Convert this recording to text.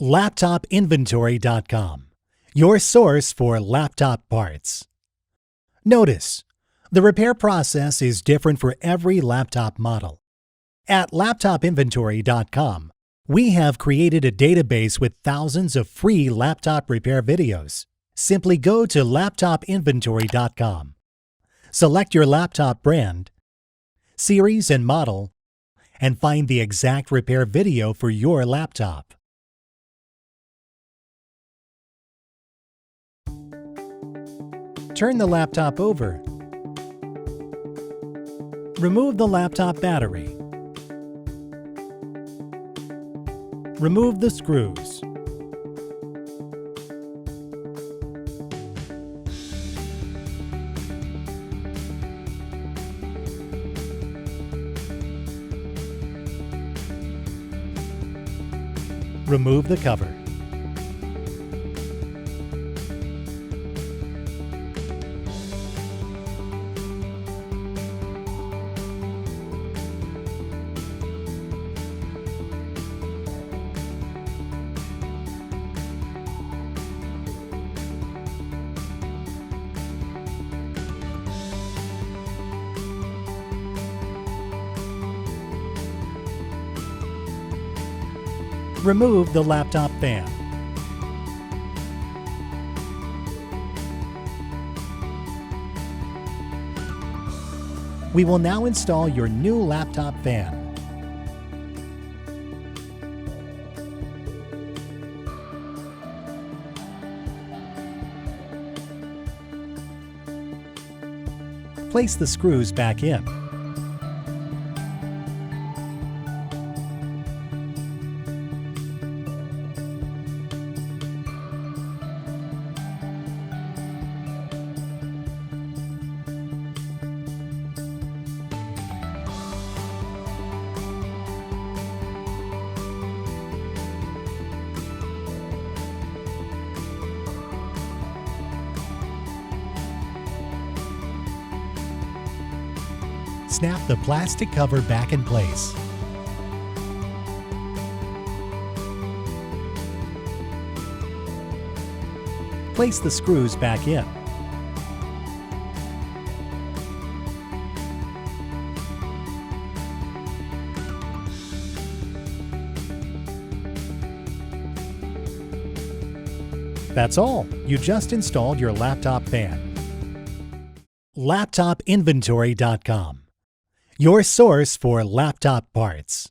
LaptopInventory.com, your source for laptop parts. Notice, the repair process is different for every laptop model. At LaptopInventory.com, we have created a database with thousands of free laptop repair videos. Simply go to LaptopInventory.com, select your laptop brand, series and model, and find the exact repair video for your laptop. Turn the laptop over. Remove the laptop battery. Remove the screws. Remove the cover. Remove the laptop fan. We will now install your new laptop fan. Place the screws back in. Snap the plastic cover back in place. Place the screws back in. That's all. You just installed your laptop fan. LaptopInventory.com, your source for laptop parts.